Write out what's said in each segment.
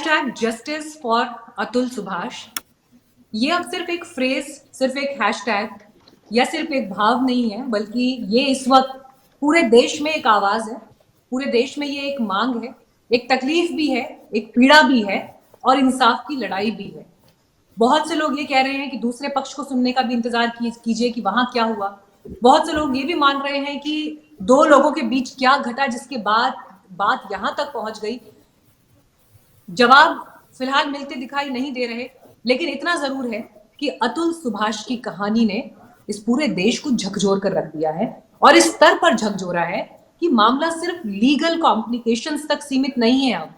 Hashtag justice for Atul Subhash, ये अब सिर्फ एक फ्रेज, सिर्फ एक हैशटैग या सिर्फ एक भाव नहीं है, बल्कि ये इस वक्त पूरे देश में एक आवाज है, पूरे देश में ये एक मांग है, एक तकलीफ भी है, एक पीड़ा भी है और इंसाफ की लड़ाई भी है। बहुत से लोग ये कह रहे हैं कि दूसरे पक्ष को सुनने का भी इंतजार कीजिए कि वहां क्या हुआ। बहुत से लोग ये भी मान रहे हैं कि दो लोगों के बीच क्या घटा जिसके बाद बात यहां तक पहुंच गई। जवाब फिलहाल मिलते दिखाई नहीं दे रहे, लेकिन इतना जरूर है कि अतुल सुभाष की कहानी ने इस पूरे देश को झकझोर कर रख दिया है और इस स्तर पर झकझोरा है कि मामला सिर्फ लीगल कॉम्प्लिकेशंस तक सीमित नहीं है। अब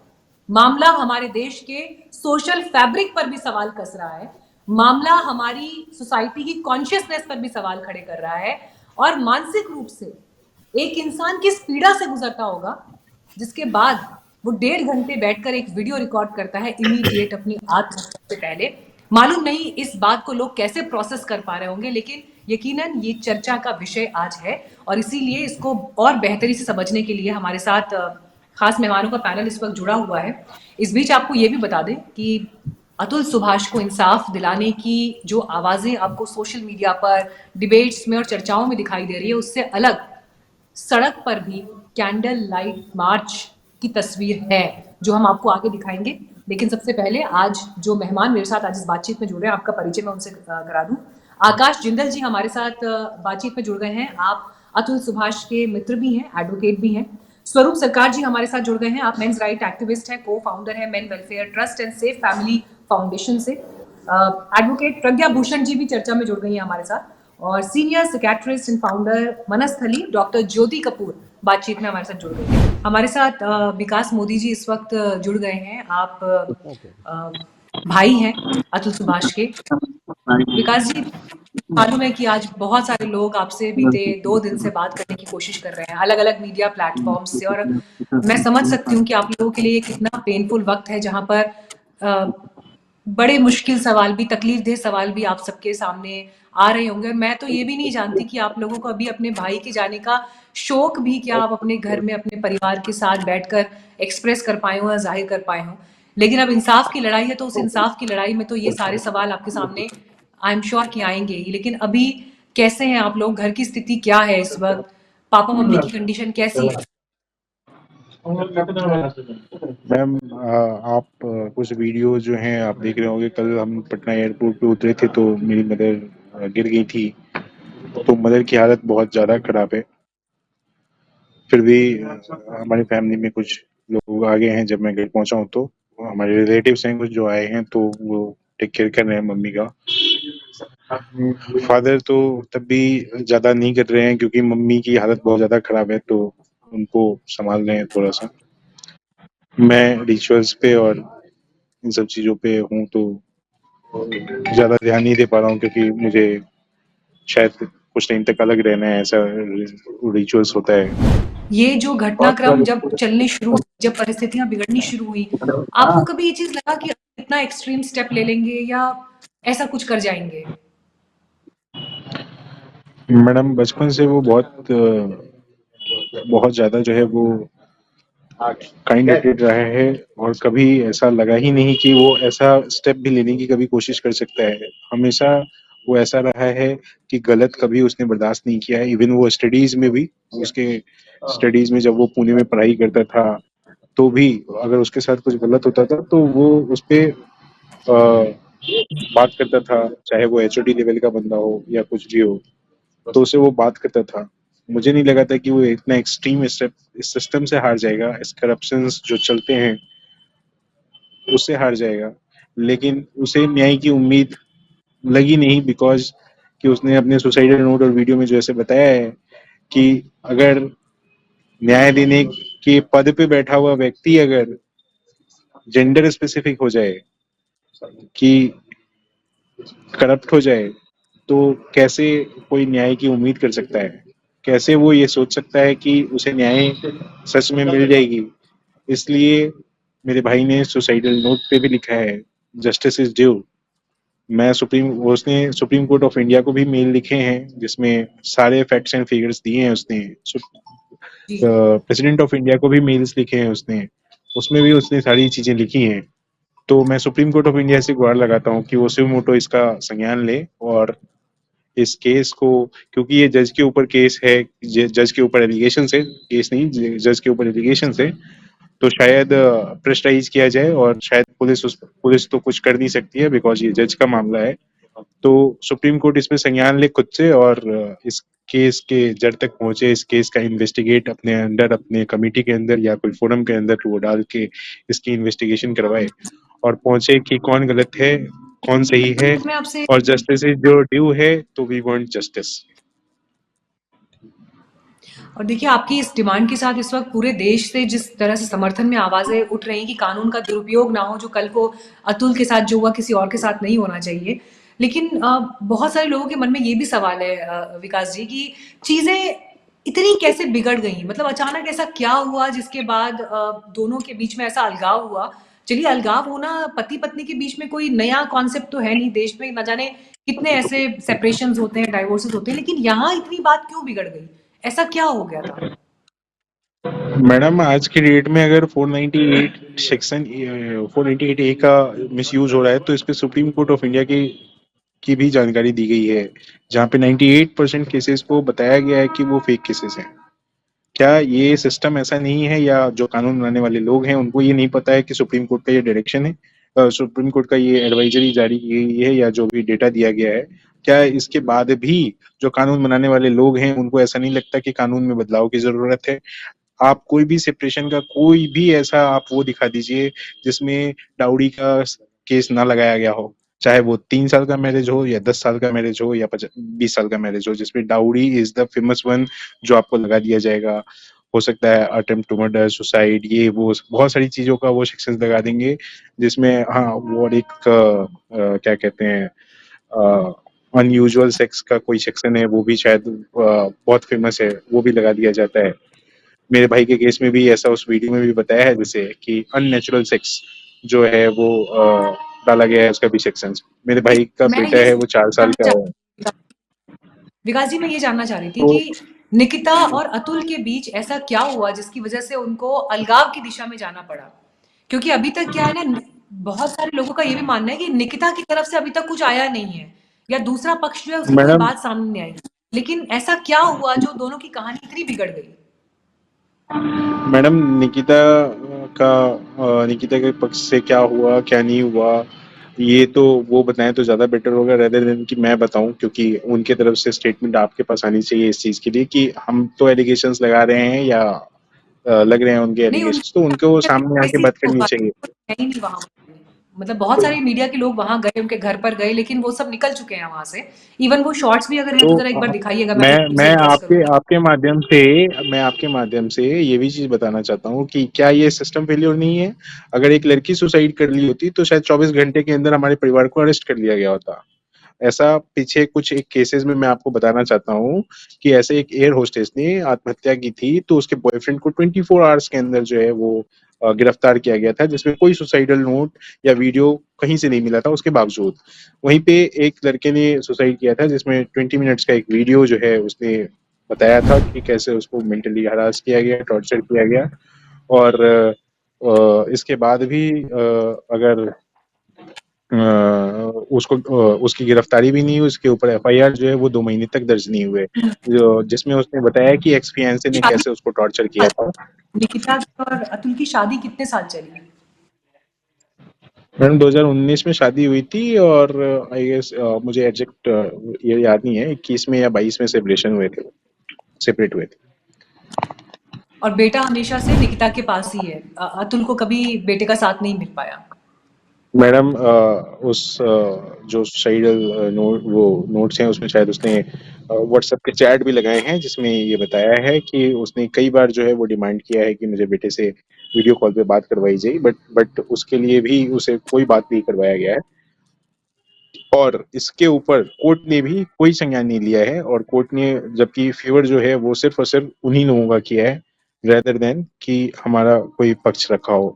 मामला हमारे देश के सोशल फैब्रिक पर भी सवाल कस रहा है, मामला हमारी सोसाइटी की कॉन्शियसनेस पर भी सवाल खड़े कर रहा है और मानसिक रूप से एक इंसान किस पीड़ा से गुजरता होगा जिसके बाद वो 1.5 घंटे बैठकर एक वीडियो रिकॉर्ड करता है इमीडिएट अपनी आत्महत्या से पहले। मालूम नहीं इस बात को लोग कैसे प्रोसेस कर पा रहे होंगे, लेकिन यकीनन ये चर्चा का विषय आज है और इसीलिए इसको और बेहतरी से समझने के लिए हमारे साथ खास मेहमानों का पैनल इस वक्त जुड़ा हुआ है। इस बीच आपको ये भी बता दें कि अतुल सुभाष को इंसाफ दिलाने की जो आवाजें आपको सोशल मीडिया पर डिबेट्स में और चर्चाओं में दिखाई दे रही है, उससे अलग सड़क पर भी कैंडल लाइट मार्च की तस्वीर है जो हम आपको आगे दिखाएंगे। लेकिन सबसे पहले आज जो मेहमान मेरे साथ आज इस बातचीत में जुड़ रहे हैं, आपका परिचय मैं उनसे करा दूं। आकाश जिंदल जी हमारे साथ बातचीत में जुड़ गए हैं। आप अतुल सुभाष के मित्र भी हैं, एडवोकेट भी हैं। स्वरूप सरकार जी हमारे साथ जुड़ गए हैं। आप मेंस राइट एक्टिविस्ट हैं, को फाउंडर है men welfare trust and safe family foundation से। एडवोकेट प्रज्ञा भूषण जी भी चर्चा में जुड़ गई हैं हमारे साथ और senior psychiatrist and founder Manasthali doctor Jyoti Kapoor बातचीत में हमारे साथ जुड़ गए हैं। हमारे साथ विकास मोदी जी इस वक्त जुड़ गए हैं। आप भाई हैं अतुल सुभाष के। विकास जी, मालूम है कि आज बहुत सारे लोग आपसे बीते 2 दिन से बात करने की कोशिश कर रहे हैं अलग अलग मीडिया प्लेटफॉर्म से, और मैं समझ सकती हूँ कि आप लोगों के लिए ये कितना पेनफुल वक्त है जहां पर बड़े मुश्किल सवाल भी, तकलीफ देह सवाल भी आप सबके सामने आ रहे होंगे। मैं तो ये भी नहीं जानती कि आप लोगों को अभी अपने भाई के जाने का शोक भी क्या आप अपने घर में अपने परिवार के साथ बैठकर एक्सप्रेस कर पाए हो या जाहिर कर पाए हो। लेकिन अब इंसाफ की लड़ाई है तो उस इंसाफ की लड़ाई में तो ये सारे सवाल आपके सामने आई एम श्योर कि आएंगे ही। लेकिन अभी कैसे हैं आप लोग? घर की स्थिति क्या है इस वक्त? पापा मम्मी की कंडीशन कैसी है? मैम, आप कुछ वीडियो जो हैं आप देख रहे होंगे। कल हम पटना एयरपोर्ट पे उतरे थे तो मेरी मदर गिर गई थी, तो मदर की हालत बहुत ज़्यादा खराब है। फिर भी हमारी फैमिली में कुछ लोग आ गए हैं। जब मैं घर पहुंचा हूँ तो हमारे रिलेटिव्स हैं कुछ जो आए हैं, तो वो टेक केयर कर रहे हैं मम्मी का। फादर तो तब भी ज़्यादा नहीं कर रहे हैं क्योंकि मम्मी की हालत बहुत ज़्यादा खराब है, तो उनको संभाल रहे हैं थोड़ा सा। मैं रिचुअल्स पे और इन सब चीज़ों पे हूँ तो ज़्यादा ध्यान नहीं दे पा रहा हूँ क्योंकि मुझे शायद कुछ टाइम तक अलग रहना है, ऐसा रिचुअल्स होता है। ये जो घटनाक्रम जब चलने शुरू, जब परिस्थितियां बिगड़नी शुरू हुई, आपको कभी ये चीज लगा कि इतना एक्सट्रीम स्टेप ले लेंगे या ऐसा कुछ कर जाएंगे? मैडम, बचपन से वो बहुत ज़्यादा जो है वो काइंड हार्टेड रहा है और कभी ऐसा लगा ही नहीं कि वो ऐसा स्टेप भी लेने की कभी कोशिश कर सकता है। हमेशा वो ऐसा रहा है कि गलत कभी उसने बर्दाश्त नहीं किया है। इवन वो स्टडीज में भी, उसके स्टडीज में जब वो पुणे में पढ़ाई करता था तो भी अगर उसके साथ कुछ गलत होता था तो वो उस पर बात करता था, चाहे वो HOD लेवल का बंदा हो या कुछ भी हो, तो उसे वो बात करता था। मुझे नहीं लगा था कि वो इतना एक्सट्रीम स्टेप इस सिस्टम से हार जाएगा, इस करप्शंस जो चलते हैं उससे हार जाएगा। लेकिन उसे न्याय की उम्मीद लगी नहीं, बिकॉज कि उसने अपने सुसाइडल नोट और वीडियो में जो ऐसे बताया है कि अगर न्याय देने के पद पे बैठा हुआ व्यक्ति अगर जेंडर स्पेसिफिक हो जाए, कि करप्ट हो जाए, तो कैसे कोई न्याय की उम्मीद कर सकता है? कैसे वो ये सोच सकता है कि उसे न्याय सच में मिल जाएगी? इसलिए मेरे भाई ने सुसाइडल नोट पे भी लिखा है जस्टिस इज ड्यू। उसने सुप्रीम कोर्ट ऑफ इंडिया को भी मेल लिखे हैं जिसमें सारे फैक्ट्स एंड फिगर्स दिए हैं उसने। प्रेसिडेंट ऑफ इंडिया को भी मेल्स लिखे हैं उसने, उसमें भी उसने सारी चीजें लिखी हैं। तो मैं सुप्रीम कोर्ट ऑफ इंडिया से गुहार लगाता हूँ कि वो सुमोटो इसका संज्ञान ले और इस केस को, क्योंकि ये जज के ऊपर केस है, जज के ऊपर एलिगेशन है, केस नहीं, जज के ऊपर एलिगेशन है, तो शायद प्रेशराइज किया जाए और शायद पुलिस तो कुछ कर नहीं सकती है बिकॉज ये जज का मामला है। तो सुप्रीम कोर्ट इसमें संज्ञान ले खुद से और इस केस के जड़ तक पहुंचे, इस केस का इन्वेस्टिगेट अपने अंडर, अपने कमेटी के अंदर या कोई फोरम के अंदर वो डाल के इसकी इन्वेस्टिगेशन करवाए और पहुंचे कि कौन गलत है, कौन सही है, मैं आपसे और जस्टिस जो ड्यू है, तो वी वांट जस्टिस। और देखिए आपकी इस डिमांड के साथ इस वक्त पूरे देश से जिस तरह से समर्थन में आवाजें उठ रही कि कानून का दुरुपयोग ना हो, जो कल को अतुल के साथ जो हुआ किसी और के साथ नहीं होना चाहिए। लेकिन बहुत सारे लोगों के मन में ये भी सवाल है विकास जी कि चीजें इतनी कैसे बिगड़ गई, मतलब अचानक ऐसा क्या हुआ जिसके बाद दोनों के बीच में ऐसा अलगाव हुआ। चलिए अलगाव होना पति पत्नी के बीच में कोई नया कॉन्सेप्ट तो है नहीं, देश में न जाने कितने ऐसे सेपरेशंस होते हैं, डाइवोर्सेस होते हैं, लेकिन यहाँ इतनी बात क्यों बिगड़ गई, ऐसा क्या हो गया था? मैडम आज की डेट में अगर 498 सेक्शन 498 ए का मिसयूज हो रहा है तो इस पे सुप्रीम कोर्ट ऑफ इंडिया की भी जानकारी दी गई है, जहाँ पे 98% केसेस को बताया गया है कि वो फेक केसेस हैं। क्या ये सिस्टम ऐसा नहीं है, या जो कानून बनाने वाले लोग हैं उनको ये नहीं पता है कि सुप्रीम कोर्ट का ये डायरेक्शन है, सुप्रीम कोर्ट का ये एडवाइजरी जारी की गई है, या जो भी डेटा दिया गया है, क्या इसके बाद भी जो कानून बनाने वाले लोग हैं उनको ऐसा नहीं लगता कि कानून में बदलाव की जरूरत है? आप कोई भी सेपरेशन का कोई भी ऐसा आप वो दिखा दीजिए जिसमें डाउरी का केस ना लगाया गया हो, चाहे वो 3 साल का मैरिज हो या 10 साल का मैरिज हो या 20 साल का मैरिज हो, जिसमें dowry is the famous one जो आपको लगा दिया जाएगा। हो सकता है अटेम्प्ट टू मर्डर, सुसाइड, ये वो बहुत सारी चीजों का वो सेक्शन लगा देंगे, जिसमें हाँ वो एक क्या कहते हैं अनयूजुअल सेक्स का कोई सेक्शन है, वो भी शायद बहुत फेमस है, वो भी लगा दिया जाता है। मेरे भाई के केस में भी ऐसा उस वीडियो में भी बताया है, जैसे कि अननेचुरल सेक्स जो है वो डाला गया है उसका भी सेक्शन। मेरे भाई का मैं बेटा ये है वो 4 साल का है। विकास जी मैं ये जानना चाह रही थी तो कि निकिता और अतुल के बीच ऐसा क्या हुआ जिसकी वजह से उनको अलगाव की दिशा में जाना पड़ा? क्योंकि अभी तक क्या है ना, बहुत सारे लोगों का ये भी मानना है कि निकिता की तरफ से अभी तक कुछ आया नहीं है या दूसरा पक्ष जो है उसकी कोई मैडम बात सामने नहीं आई। लेकिन ऐसा क्या हुआ जो दोनों की कहानी इतनी बिगड़ गई? मैडम निकिता के पक्ष से क्या हुआ क्या नहीं हुआ, ये तो वो बताएं तो ज्यादा बेटर होगा रेदर देन कि मैं बताऊं, क्योंकि उनके तरफ से स्टेटमेंट आपके पास आनी चाहिए इस चीज के लिए कि हम तो एलिगेशंस लगा रहे हैं या लग रहे हैं उनके नहीं, एलिगेशंस, तो उनको सामने कोई आके सी बात करनी चाहिए। है ही नहीं वहां। मतलब बहुत सारे मीडिया के लोग वहां गए, उनके घर पर गए, लेकिन वो सब निकल चुके हैं वहां से। इवन वो शॉर्ट्स भी अगर हैं तो तो जरा एक बार दिखाइएगा, मैं मैं उसे मैं रिक्वेस्ट आपके करूंगी। आपके माध्यम से मैं आपके माध्यम से ये भी चीज बताना चाहता हूँ कि क्या ये सिस्टम फेलियर नहीं है? अगर एक लड़की सुसाइड कर ली होती तो शायद 24 घंटे के अंदर हमारे परिवार को अरेस्ट कर लिया गया होता। ऐसा पीछे कुछ एक केसेस में मैं आपको बताना चाहता हूँ कि ऐसे एक एयर होस्टेस ने आत्महत्या की थी, तो उसके बॉयफ्रेंड को 24 आवर्स के अंदर जो है वो गिरफ्तार किया गया था, जिसमें कोई सुसाइडल नोट या वीडियो कहीं से नहीं मिला था उसके बावजूद। वहीं पे एक लड़के ने सुसाइड किया था जिसमें 20 मिनट्स का एक वीडियो जो है उसने बताया था कि कैसे उसको मेंटली हरास किया गया, टॉर्चर किया गया, और इसके बाद भी अगर उसकी गिरफ्तारी भी नहीं हुई, उसके ऊपर एफआईआर जो है वो 2 महीने तक दर्ज नहीं हुए, जो जिसमें उसने बताया कि एक्स फियांसे ने शादी कैसे उसको टॉर्चर किया था। निकिता और अतुल की शादी कितने साल चली? मैडम 2019 में शादी हुई थी और आई गेस मुझे एग्जैक्ट ये याद नहीं है, 21 में या 22 में सेपरेशन हुए थे, सेपरेट हुए थे। और बेटा हमेशा से निकिता के पास ही है, अतुल को कभी बेटे का साथ नहीं मिल पाया। मैडम उस जो सुसाइडल वो नोट्स हैं उसमें शायद उसने व्हाट्सएप के चैट भी लगाए हैं, जिसमें ये बताया है कि उसने कई बार जो है वो डिमांड किया है कि मुझे बेटे से वीडियो कॉल पे बात करवाई जाए, बट उसके लिए भी उसे कोई बात नहीं करवाया गया है, और इसके ऊपर कोर्ट ने भी कोई संज्ञान नहीं लिया है, और कोर्ट ने जबकि फेवर जो है वो सिर्फ और सिर्फ उन्हीं लोगों का किया है रेदर देन कि हमारा कोई पक्ष रखा हो।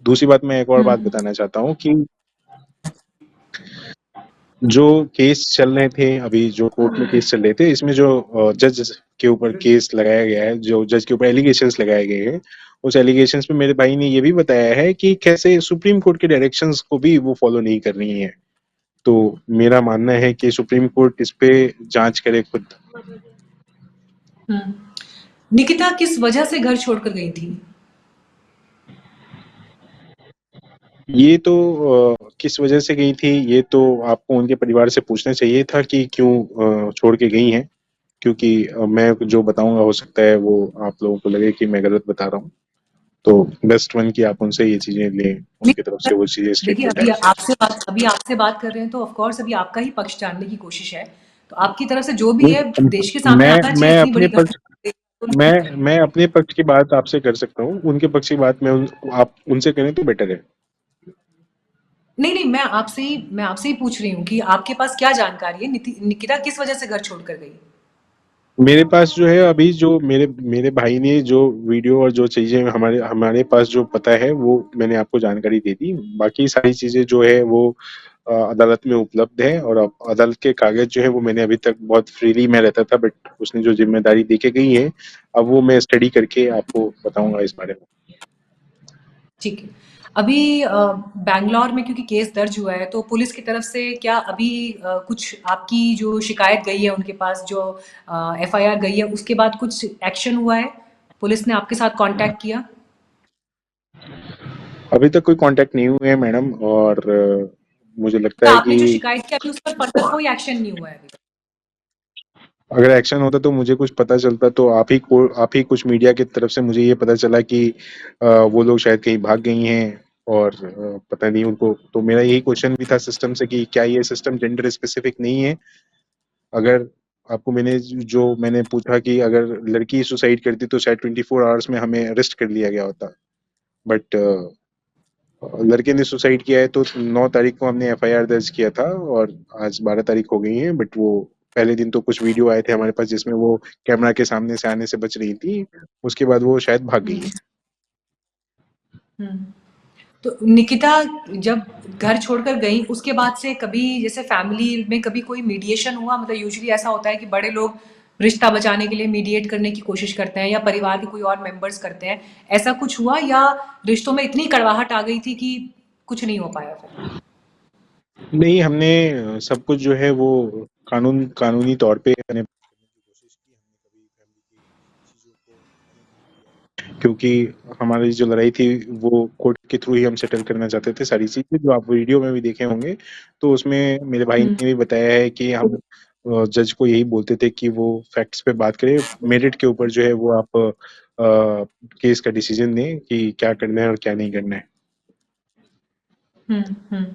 दूसरी बात, मैं एक और बात बताना चाहता हूँ कि जो केस चल रहे थे अभी, जो कोर्ट में केस चल रहे थे, इसमें जो जज के ऊपर केस लगाया गया है, जो जज के ऊपर एलिगेशंस लगाए गए हैं, उस एलिगेशंस पे मेरे भाई ने ये भी बताया है कि कैसे सुप्रीम कोर्ट के डायरेक्शंस को भी वो फॉलो नहीं कर रही है। तो मेरा मानना है कि सुप्रीम कोर्ट इस पे जांच करे खुद। हम्म। निकिता किस वजह से घर छोड़कर गई थी? ये तो किस वजह से गई थी ये तो आपको उनके परिवार से पूछना चाहिए था कि क्यों छोड़ के गई हैं। क्योंकि मैं जो बताऊंगा हो सकता है वो आप लोगों को लगे कि मैं गलत बता रहा हूँ। तो बेस्ट वन की आप उनसे ये चीजें लें, उनकी तरफ नहीं, से वो चीजें देखिए स्टेटमेंट आए। अभी आपसे बात कर रहे हैं तो ऑफ कोर्स अभी आपका ही पक्ष जानने की कोशिश है। तो आपकी तरफ से जो भी है देश के नहीं, सामने आना चाहिए, मैं इतनी अपने बड़ी पक्ष घटना। मैं अपने पक्ष की बात आपसे कर सकता हूँ, उनके पक्ष की बात आप उनसे करें तो बेटर है। नहीं, नहीं, मैं आपसे ही पूछ रही हूँ कि आपके पास क्या जानकारी है? निकिता किस वजह से घर छोड़कर गई? मेरे पास जो है अभी जो मेरे मेरे भाई ने जो वीडियो और जो चीजें हमारे हमारे पास जो पता है वो मैंने आपको जानकारी दे दी। बाकी सारी चीजें जो है वो अदालत में उपलब्ध है, और अब अदालत के कागज जो है वो मैंने अभी तक बहुत फ्रीली मैं रहता था, बट उसने जो जिम्मेदारी दे के गई है अब वो मैं स्टडी करके आपको बताऊंगा इस बारे में। ठीक है। अभी बैंगलोर में क्योंकि केस दर्ज हुआ है, तो पुलिस की तरफ से क्या अभी कुछ आपकी जो शिकायत गई है उनके पास, जो एफआईआर गई है, उसके बाद कुछ एक्शन हुआ है? पुलिस ने आपके साथ कांटेक्ट किया? अभी तक कोई कांटेक्ट नहीं हुए हैं मैडम, और मुझे लगता तो है आपने कि जो शिकायत की अभी उस पर फर्दर कोई एक्शन नहीं हुआ है अभी तक? अगर एक्शन होता तो मुझे कुछ पता चलता, तो आप ही कुछ मीडिया की तरफ से मुझे ये पता चला कि वो लोग शायद कहीं भाग गई हैं, और पता नहीं उनको। तो मेरा यही क्वेश्चन भी था सिस्टम से कि क्या ये सिस्टम जेंडर स्पेसिफिक नहीं है। अगर आपको मैंने पूछा कि अगर लड़की सुसाइड करती तो शायद 24 आवर्स में हमें अरेस्ट कर लिया गया होता, बट लड़के ने सुसाइड किया है तो 9 तारीख को हमने एफआईआर दर्ज किया था, और आज 12 तारीख हो गई है। बट वो पहले दिन तो कुछ वीडियो आए थे हमारे पास जिसमें वो कैमरा के सामने से आने से बच रही थी, उसके बाद वो शायद भाग गई हम्म। है। हम्म। तो निकिता जब घर छोड़कर गई उसके बाद से कभी जैसे फैमिली में कभी कोई मीडिएशन हुआ? मतलब यूजुअली ऐसा होता है कि बड़े लोग रिश्ता बचाने के लिए मीडिएट करने की कोशिश करते हैं, या परिवार के कोई और मेंबर्स करते हैं। ऐसा कुछ हुआ, या रिश्तों में इतनी कड़वाहट आ गई थी कि कुछ नहीं हो पाया फिर? नहीं, हमने सब कुछ जो है वो कानूनी तौर पे हमने कोशिश की। हमने कभी फैमिली की चीजों को अलग नहीं किया, क्योंकि हमारी जो लड़ाई थी वो कोर्ट के थ्रू ही हम सेटल करना चाहते थे सारी चीजें, जो आप वीडियो में भी देखे होंगे। तो उसमें मेरे भाई हम्म। ने भी बताया है कि हम जज को यही बोलते थे कि वो फैक्ट्स पे बात करें, मेरिट के ऊपर जो है वो आप केस का डिसीजन दें कि क्या करना है और क्या नहीं करना है। हम्म। हम्म।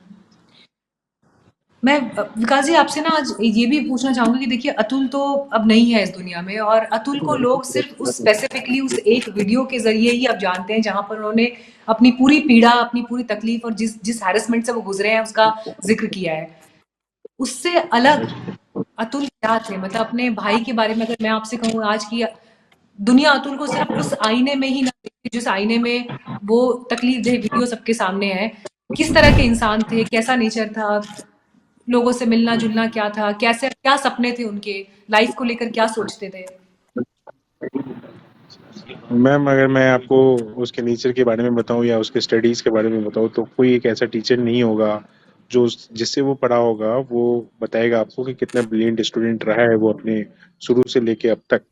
मैं विकास जी आपसे ना आज ये भी पूछना चाहूंगी कि देखिए अतुल तो अब नहीं है इस दुनिया में, और अतुल को लोग सिर्फ उस स्पेसिफिकली उस एक वीडियो के जरिए ही अब जानते हैं जहां पर उन्होंने अपनी पूरी पीड़ा, अपनी पूरी तकलीफ और जिस जिस हैरेसमेंट से वो गुजरे हैं उसका जिक्र किया है। उससे अलग अतुल क्या थे? मतलब अपने भाई के बारे में अगर मैं आपसे कहूँ आज की दुनिया अतुल को सिर्फ उस आईने में ही ना देखती जिस आईने में वो तकलीफ दे वीडियो सबके सामने है। किस तरह के इंसान थे, कैसा नेचर था, लोगों से मिलना जुलना क्या था, कैसे क्या सपने थे उनके, लाइफ को लेकर क्या सोचते थे? मैम, अगर मैं आपको उसके नेचर के बारे में बताऊं या उसके स्टडीज के बारे में बताऊं तो कोई एक ऐसा टीचर नहीं होगा जो जिससे वो पढ़ा होगा वो बताएगा आपको कि कितना ब्रिलियंट स्टूडेंट रहा है वो अपने शुरू से लेके अब तक।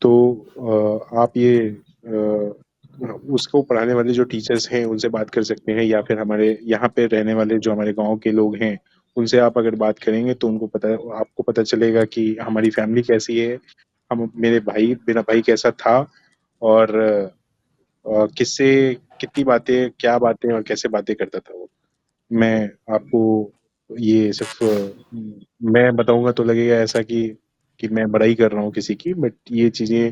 तो आप ये उसको पढ़ाने वाले जो टीचर्स हैं उनसे बात कर सकते हैं, या फिर हमारे यहाँ पे रहने वाले जो हमारे गांव के लोग हैं उनसे आप अगर बात करेंगे तो आपको पता चलेगा कि हमारी फैमिली कैसी है, हम मेरा भाई कैसा था, और किससे कितनी बातें, क्या बातें और कैसे बातें करता था वो। मैं आपको ये सिर्फ मैं बताऊंगा तो लगेगा ऐसा कि मैं बड़ाई कर रहा हूँ किसी की, बट ये चीजें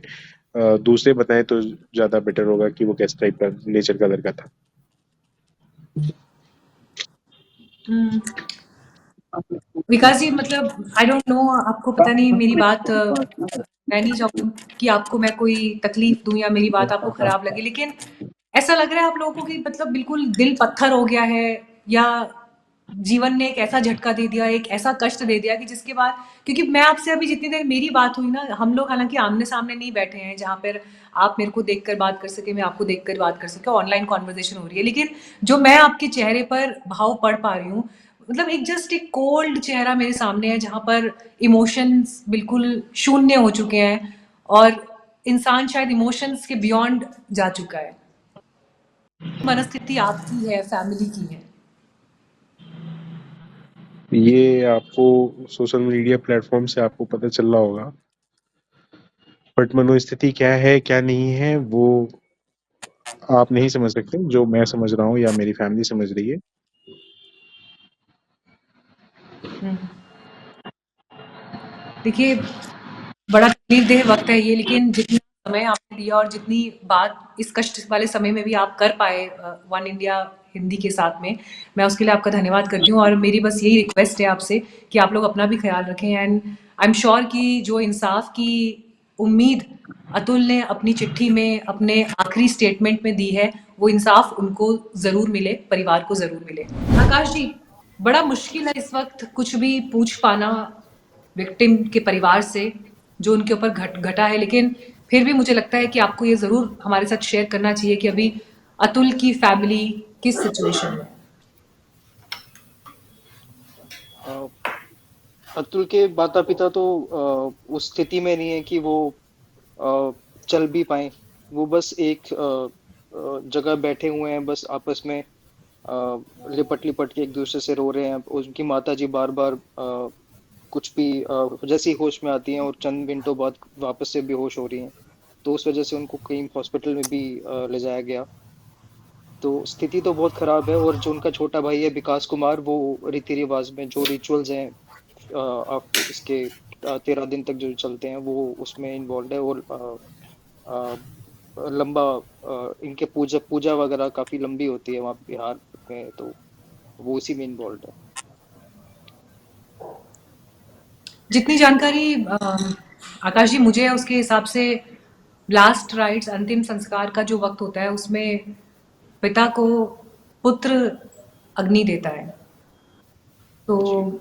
दूसरे बताएं तो ज्यादा बेटर होगा कि वो किस टाइप का नेचर का लड़का था। हम्म। विकास जी मतलब आई डोंट नो, आपको पता नहीं मेरी बात मैं नहीं चाहूँ कि आपको मैं कोई तकलीफ दूं या मेरी बात आपको खराब लगे, लेकिन ऐसा लग रहा है आप लोगों को कि मतलब बिल्कुल दिल पत्थर हो गया है, या जीवन ने एक ऐसा झटका दे दिया, एक ऐसा कष्ट दे दिया कि जिसके बाद, क्योंकि मैं आपसे अभी जितनी देर मेरी बात हुई ना, हम लोग हालाँकि आमने-सामने नहीं बैठे हैं, जहाँ पर आप मेरे को देखकर बात कर सकें, मैं आपको देखकर बात कर सकूँ, ऑनलाइन कन्वर्सेशन हो रही है। लेकिन जो मैं आपके चेहरे पर भाव पढ़ पा रही हूँ, मतलब एक जस्ट एक कोल्ड चेहरा मेरे सामने है, जहाँ पर इमोशंस बिल्कुल शून्य हो चुके हैं और इंसान शायद इमोशंस के बियॉन्ड जा चुका है। मनस्थिति आपकी है, फैमिली की है। ये आपको सोशल मीडिया प्लेटफॉर्म से आपको पता चल रहा होगा, बट मनोस्थिति क्या है क्या नहीं है वो आप नहीं समझ सकते जो मैं समझ रहा हूँ या मेरी फैमिली समझ रही है। देखिए, बड़ा तकलीफदेह वक़्त है ये, लेकिन जितना समय आपने दिया और जितनी बात इस कष्ट वाले समय में भी आप कर पाए वन इंडिया हिंदी के साथ में, मैं उसके लिए आपका धन्यवाद करती हूँ और मेरी बस यही रिक्वेस्ट है आपसे कि आप लोग अपना भी ख़्याल रखें एंड आई एम श्योर कि जो इंसाफ की उम्मीद अतुल ने अपनी चिट्ठी में, अपने आखिरी स्टेटमेंट में दी है, वो इंसाफ उनको ज़रूर मिले, परिवार को ज़रूर मिले। आकाश जी, बड़ा मुश्किल है इस वक़्त कुछ भी पूछ पाना विक्टिम के परिवार से जो उनके ऊपर घटा है, लेकिन फिर भी मुझे लगता है कि आपको ये ज़रूर हमारे साथ शेयर करना चाहिए कि अभी अतुल की फैमिली किस सिचुएशन में है। अ, अतुल के माता पिता तो उस स्थिति में नहीं है कि वो अ, चल भी पाए। वो बस एक जगह बैठे हुए हैं, बस आपस में लिपट लिपट के एक दूसरे से रो रहे हैं। उनकी माता जी बार बार कुछ भी जैसे ही होश में आती हैं और चंद मिनटों बाद वापस से बेहोश हो रही हैं, तो उस वजह से उनको कहीं हॉस्पिटल में भी ले जाया गया। तो स्थिति तो बहुत खराब है। और जो उनका छोटा भाई है विकास कुमार, वो रीति रिवाज में जो रिचुअल्स हैं इसके 13 दिन तक जो चलते हैं वो उसमें इन्वॉल्व है। और लंबा इनके पूजा पूजा वगैरह काफी लंबी होती है वहाँ बिहार में, तो वो उसी में इन्वॉल्व है। जितनी जानकारी आकाश जी मुझे है उसके हिसाब से लास्ट राइट्स, अंतिम संस्कार का जो वक्त होता है उसमें पिता को पुत्र अग्नि देता है। तो जी।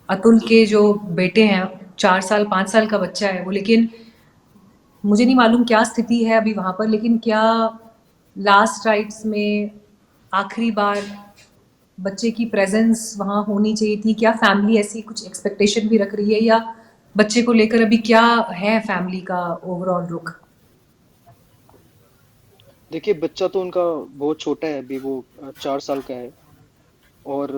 अतुल के जो बेटे हैं, 4 साल 5 साल का बच्चा है वो, लेकिन मुझे नहीं मालूम क्या स्थिति है अभी वहाँ पर, लेकिन क्या लास्ट राइट्स में आखिरी बार बच्चे की प्रेजेंस वहाँ होनी चाहिए थी? क्या फैमिली ऐसी कुछ एक्सपेक्टेशन भी रख रही है, या बच्चे को लेकर अभी क्या है फैमिली का ओवरऑल रुख? देखिए, बच्चा तो उनका बहुत छोटा है अभी, वो 4 साल का है। और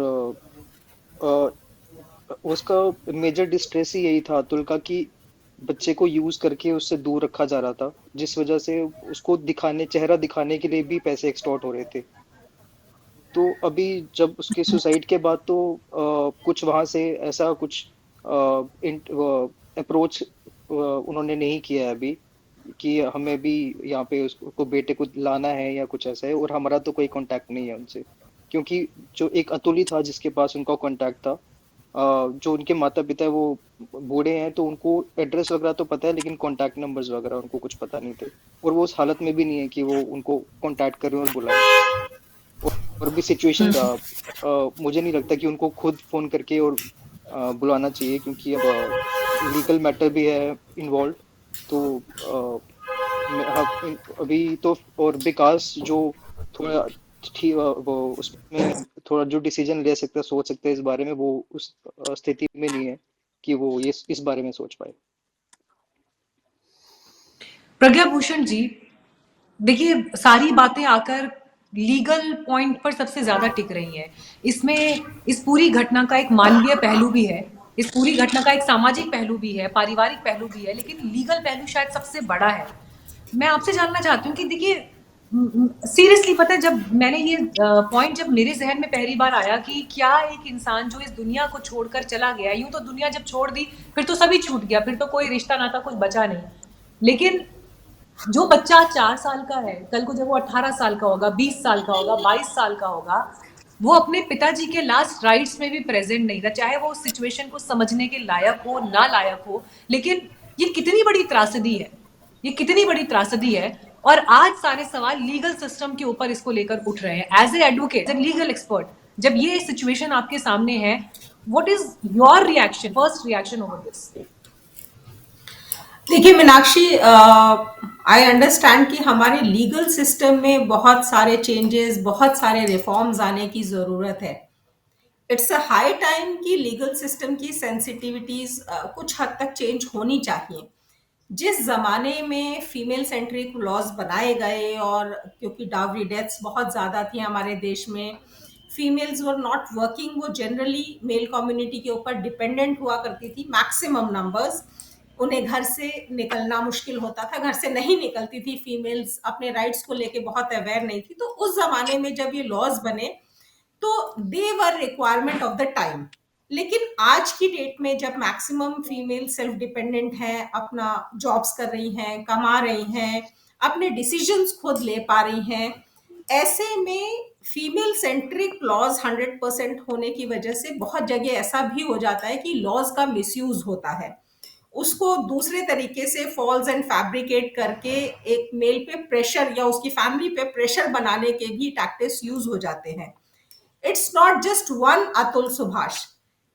उसका मेजर डिस्ट्रेस ही यही था अतुल का कि बच्चे को यूज करके उससे दूर रखा जा रहा था, जिस वजह से उसको दिखाने, चेहरा दिखाने के लिए भी पैसे एक्सटॉर्ट हो रहे थे। तो अभी जब उसके सुसाइड के बाद तो कुछ वहां से ऐसा कुछ अप्रोच उन्होंने नहीं किया है अभी कि हमें भी यहाँ पे उसको बेटे को लाना है या कुछ ऐसा है। और हमारा तो कोई कांटेक्ट नहीं है उनसे, क्योंकि जो एक अतुल ही था जिसके पास उनका कांटेक्ट था। जो उनके माता पिता है वो बूढ़े हैं, तो उनको एड्रेस वगैरह तो पता है, लेकिन कांटेक्ट नंबर्स वगैरह उनको कुछ पता नहीं थे। और वो उस हालत में भी नहीं है कि वो उनको कांटेक्ट करें और बुलाएं। और भी सिचुएशन था, मुझे नहीं लगता कि उनको खुद फोन करके और बुलाना चाहिए, क्योंकि अब लीगल मैटर भी है इन्वॉल्व। तो अभी तो, और विकास जो थोड़ा ठीक वो उसमें थोड़ा जो डिसीजन ले सकता है, सोच सकता है इस बारे में, वो उस स्थिति में नहीं है कि वो ये इस बारे में सोच पाए। प्रज्ञा भूषण जी, देखिए सारी बातें आकर लीगल पॉइंट पर सबसे ज्यादा टिक रही हैं। इसमें इस पूरी घटना का एक मानवीय पहलू भी है, इस पूरी घटना का एक सामाजिक पहलू भी है, पारिवारिक पहलू भी है, लेकिन लीगल पहलू शायद सबसे बड़ा है। मैं आपसे जानना चाहती हूँ कि देखिए, सीरियसली पता है, जब मैंने ये पॉइंट जब मेरे जहन में पहली बार आया कि क्या एक इंसान जो इस दुनिया को छोड़कर चला गया, यूं तो दुनिया जब छोड़ दी फिर तो सभी छूट गया, फिर तो कोई रिश्ता नाता कुछ बचा नहीं, लेकिन जो बच्चा 4 साल का है, कल को जब वो 18 साल का होगा, 20 साल का होगा, 22 साल का होगा, वो अपने पिताजी के लास्ट राइट्स में भी प्रेजेंट नहीं था, चाहे वो उस सिचुएशन को समझने के लायक हो ना लायक हो। लेकिन ये कितनी बड़ी त्रासदी है, ये कितनी बड़ी त्रासदी है। और आज सारे सवाल लीगल सिस्टम के ऊपर इसको लेकर उठ रहे हैं। As a advocate, as a legal expert, जब ये सिचुएशन आपके सामने है, what is your reaction, first reaction over this? देखिए मीनाक्षी, आई अंडरस्टैंड कि हमारे लीगल सिस्टम में बहुत सारे चेंजेस, बहुत सारे रिफॉर्म्स आने की ज़रूरत है। इट्स अ हाई टाइम कि लीगल सिस्टम की सेंसिटिविटीज कुछ हद तक चेंज होनी चाहिए। जिस ज़माने में फीमेल सेंट्रिक लॉज बनाए गए, और क्योंकि डावरी डेथ्स बहुत ज़्यादा थी हमारे देश में, फीमेल्स वर नॉट वर्किंग, वो जनरली मेल कम्युनिटी के ऊपर डिपेंडेंट हुआ करती थी, मैक्सिमम नंबर्स, उन्हें घर से निकलना मुश्किल होता था, घर से नहीं निकलती थी फीमेल्स, अपने राइट्स को लेके बहुत अवेयर नहीं थी। तो उस जमाने में जब ये लॉज बने तो दे वर रिक्वायरमेंट ऑफ द टाइम। लेकिन आज की डेट में जब मैक्सिमम फीमेल सेल्फ डिपेंडेंट हैं, अपना जॉब्स कर रही हैं, कमा रही हैं, अपने डिसीजंस खुद ले पा रही हैं, ऐसे में फीमेल सेंट्रिक लॉज 100% होने की वजह से बहुत जगह ऐसा भी हो जाता है कि लॉज का मिसयूज होता है, उसको दूसरे तरीके से फॉल्स एंड फैब्रिकेट करके एक मेल पे प्रेशर या उसकी फैमिली पे प्रेशर बनाने के भी टैक्टिक्स यूज हो जाते हैं। It's not just one Atul Subhash,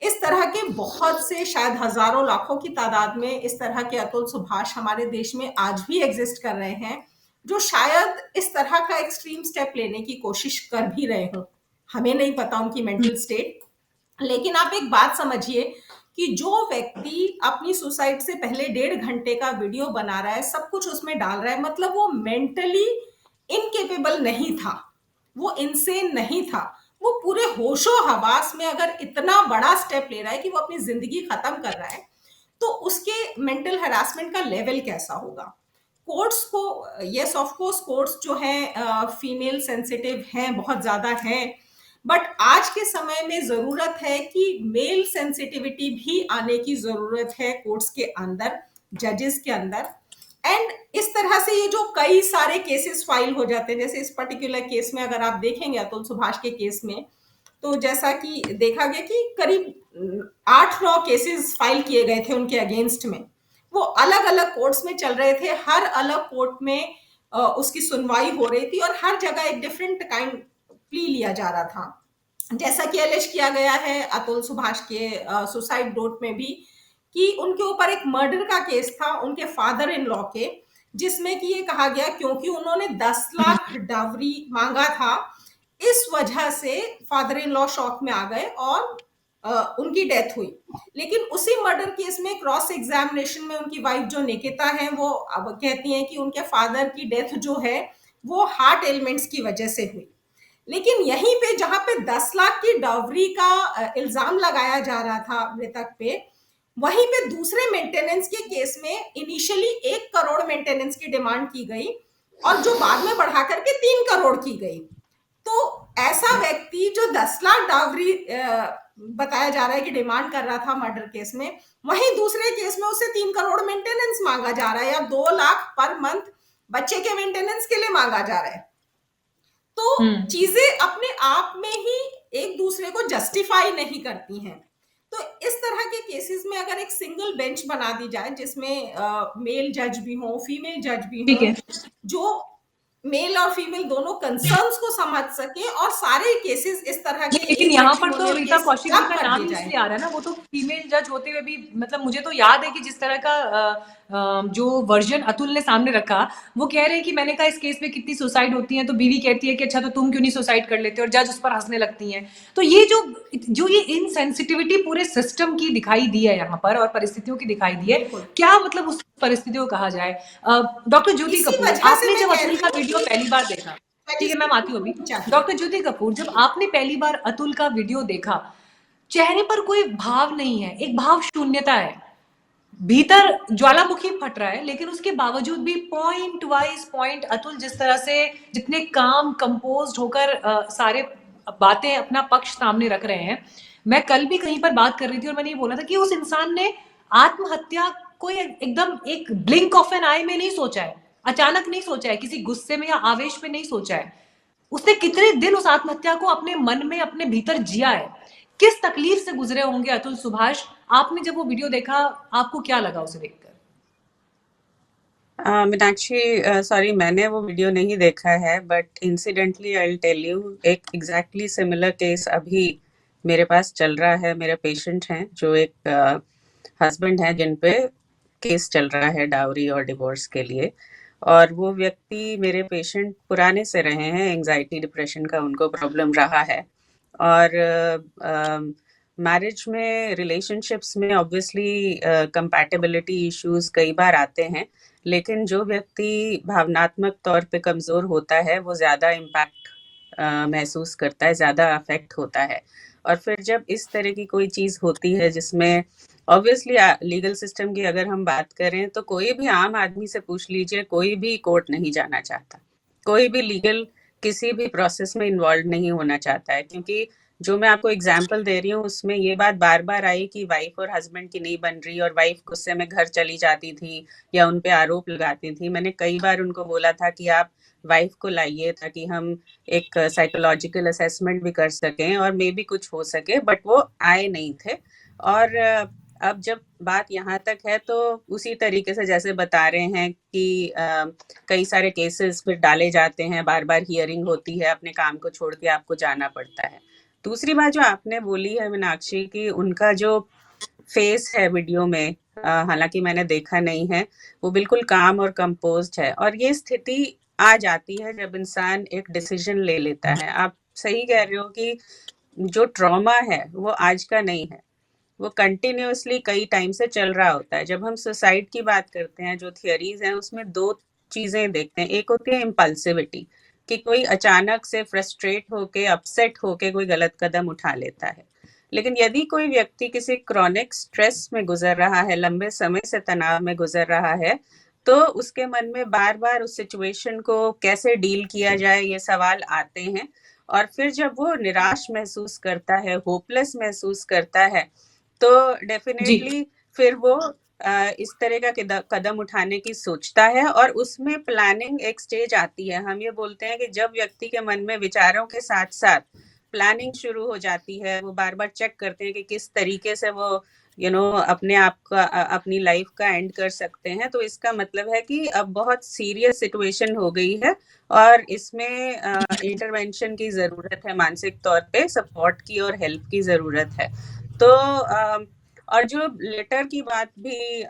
इस तरह के बहुत से, शायद हजारों लाखों की तादाद में इस तरह के अतुल सुभाष हमारे देश में आज भी एग्जिस्ट कर रहे हैं, जो शायद इस तरह का एक्सट्रीम स्टेप लेने की कोशिश कर भी रहे हों। हमें नहीं पता उनकी मेंटल स्टेट, लेकिन आप एक बात समझिए कि जो व्यक्ति अपनी सुसाइड से पहले 1.5 घंटे का वीडियो बना रहा है, सब कुछ उसमें डाल रहा है, मतलब वो मेंटली इनकेपेबल नहीं था, वो इनसेन नहीं था। वो पूरे होशो हवास में अगर इतना बड़ा स्टेप ले रहा है कि वो अपनी जिंदगी खत्म कर रहा है, तो उसके मेंटल हरासमेंट का लेवल कैसा होगा। कोर्ट्स को, यस ऑफ कोर्स कोर्ट्स जो है फीमेल सेंसिटिव हैं, बहुत ज्यादा हैं, बट आज के समय में जरूरत है कि मेल सेंसिटिविटी भी आने की जरूरत है कोर्ट्स के अंदर, जजेस के अंदर। एंड इस तरह से ये जो कई सारे केसेस फाइल हो जाते हैं, जैसे इस पर्टिकुलर केस में अगर आप देखेंगे अतुल सुभाष के केस में, तो जैसा कि देखा गया कि करीब 8-9 केसेस फाइल किए गए थे उनके अगेंस्ट में, वो अलग अलग कोर्ट्स में चल रहे थे, हर अलग कोर्ट में उसकी सुनवाई हो रही थी, और हर जगह एक डिफरेंट काइंड प्ली लिया जा रहा था। जैसा कि एलिज किया गया है अतुल सुभाष के सुसाइड नोट में भी, कि उनके ऊपर एक मर्डर का केस था उनके फादर इन लॉ के, जिसमें कि ये कहा गया क्योंकि उन्होंने 10 लाख डावरी मांगा था, इस वजह से फादर इन लॉ शॉक में आ गए और उनकी डेथ हुई। लेकिन उसी मर्डर केस में क्रॉस एग्जामिनेशन में उनकी वाइफ जो निकिता है, वो अब कहती हैं कि उनके फादर की डेथ जो है वो हार्ट एलिमेंट्स की वजह से हुई। लेकिन यहीं पे जहां पे 10 लाख की डावरी का इल्जाम लगाया जा रहा था मृतक पे, वहीं पे दूसरे मेंटेनेंस के केस में इनिशियली 1 करोड़ मेंटेनेंस की डिमांड की गई, और जो बाद में बढ़ा करके 3 करोड़ की गई। तो ऐसा व्यक्ति जो 10 लाख डावरी बताया जा रहा है कि डिमांड कर रहा था मर्डर केस में, वहीं दूसरे केस में उसे 3 करोड़ मेंटेनेंस मांगा जा रहा है, या 2 लाख पर मंथ बच्चे के मेंटेनेंस के लिए मांगा जा रहा है। तो चीजें अपने आप में ही एक दूसरे को जस्टिफाई नहीं करती हैं। तो इस तरह के केसेस में अगर एक सिंगल बेंच बना दी जाए, जिसमें मेल जज भी हो, फीमेल जज भी ठीक हो, है, जो मेल और फीमेल दोनों कंसर्न्स को समझ सके, और सारे केसेस इस तरह के लेकिन एक यहाँ पर तो मैट्रिमोनियल रीता केस कौशिक जी जब का कर नाम दिए ही जाए। इसलिए आ रहा है ना, वो तो फीमेल जज होते हुए भी, मतलब मुझे तो याद है कि जिस तरह का जो वर्जन अतुल ने सामने रखा, वो कह रहे हैं कि मैंने कहा इस केस में कितनी सुसाइड होती है, तो बीवी कहती है कि अच्छा तो तुम क्यों नहीं सुसाइड कर लेते, और जज उस पर हंसने लगती हैं। तो ये जो ये इनसेंसिटिविटी पूरे सिस्टम की दिखाई दी है यहाँ पर, और परिस्थितियों की दिखाई दी है, बिल्कुल, क्या मतलब उस परिस्थितियों को कहा जाए? डॉक्टर ज्योति इसी कपूर, वजह से आपने मैं जब कह अतुल रही का हूँ वीडियो कि पहली बार देखा, ठीक है, मैं आती हूँ अभी। चाहिए। डॉक्टर ज्योति कपूर, जब आपने पहली बार अतुल का वीडियो देखा, चेहरे पर कोई भाव नहीं है, एक भाव शून्यता है, भीतर ज्वालामुखी फट रहा है, लेकिन उसके बावजूद भी पॉइंट वाइज पॉइंट अतुल जिस तरह से, जितने काम कंपोज्ड होकर सारे बातें अपना पक्ष सामने रख रहे हैं। मैं कल भी कहीं पर बात कर रही थी और मैंने ये बोला था कि उस इंसान ने आत्महत्या को एकदम एक ब्लिंक ऑफ एन आई में नहीं सोचा है, अचानक नहीं सोचा है, किसी गुस्से में या आवेश में नहीं सोचा है। उसने कितने दिन उस आत्महत्या को अपने मन में, अपने भीतर जिया है, किस तकलीफ से गुजरे होंगे अतुल सुभाष। आपने जब वो वीडियो देखा, आपको क्या लगा उसे देखकर? मीनाक्षी, सॉरी मैंने वो वीडियो नहीं देखा है, but incidentally I will tell you एक एग्जैक्टली सिमिलर केस अभी मेरे पास चल रहा है। मेरे पेशेंट हैं जो एक हस्बैंड हैं जिन पे केस चल रहा है डाउरी और डिवोर्स के लिए, और वो व्यक्ति मेरे पेशेंट पुराने से रहे हैं, एंजाइटी डिप्रेशन का उनको प्रॉब्लम रहा है। और मैरिज में, रिलेशनशिप्स में ऑब्वियसली कंपैटिबिलिटी इश्यूज कई बार आते हैं, लेकिन जो व्यक्ति भावनात्मक तौर पे कमज़ोर होता है वो ज़्यादा इम्पैक्ट महसूस करता है, ज़्यादा अफेक्ट होता है। और फिर जब इस तरह की कोई चीज़ होती है जिसमें ऑब्वियसली लीगल सिस्टम की अगर हम बात करें तो कोई भी आम आदमी से पूछ लीजिए, कोई भी कोर्ट नहीं जाना चाहता, कोई भी लीगल किसी भी प्रोसेस में इन्वॉल्व नहीं होना चाहता है, क्योंकि जो मैं आपको एग्जाम्पल दे रही हूँ उसमें ये बात बार बार आई कि वाइफ और हस्बैंड की नहीं बन रही और वाइफ गुस्से में घर चली जाती थी या उन पे आरोप लगाती थी। मैंने कई बार उनको बोला था कि आप वाइफ को लाइए ताकि हम एक साइकोलॉजिकल असेसमेंट भी कर सकें और मे भी कुछ हो सके, बट वो आए नहीं थे। और अब जब बात यहाँ तक है तो उसी तरीके से जैसे बता रहे हैं कि कई सारे केसेस फिर डाले जाते हैं, बार बार हियरिंग होती है, अपने काम को छोड़ के आपको जाना पड़ता है। दूसरी बात जो आपने बोली है मीनाक्षी की, उनका जो फेस है वीडियो में, हालांकि मैंने देखा नहीं है, वो बिल्कुल काम और कंपोज्ड है। और ये स्थिति आ जाती है जब इंसान एक डिसीजन ले लेता है। आप सही कह रहे हो कि जो ट्रॉमा है वो आज का नहीं है, वो कंटिन्यूअसली कई टाइम से चल रहा होता है। जब हम सुसाइड की बात करते हैं, जो थियरीज हैं उसमें दो चीजें देखते हैं। एक होती है इम्पल्सिविटी, कि कोई अचानक से फ्रस्ट्रेट होके, अपसेट होके कोई गलत कदम उठा लेता है। लेकिन यदि कोई व्यक्ति किसी क्रॉनिक स्ट्रेस में गुजर रहा है, लंबे समय से तनाव में गुजर रहा है, तो उसके मन में बार बार उस सिचुएशन को कैसे डील किया जाए ये सवाल आते हैं। और फिर जब वो निराश महसूस करता है, होपलेस महसूस करता है, तो जी डेफिनेटली फिर वो इस तरह का कदम उठाने की सोचता है। और उसमें प्लानिंग एक स्टेज आती है। हम ये बोलते हैं कि जब व्यक्ति के मन में विचारों के साथ साथ प्लानिंग शुरू हो जाती है, वो बार बार चेक करते हैं कि किस तरीके से वो अपने आप का, अपनी लाइफ का एंड कर सकते हैं, तो इसका मतलब है कि अब बहुत सीरियस सिचुएशन हो गई है और इसमें इंटरवेंशन की ज़रूरत है, मानसिक तौर पे सपोर्ट की और हेल्प की ज़रूरत है। तो और जो लेटर की बात भी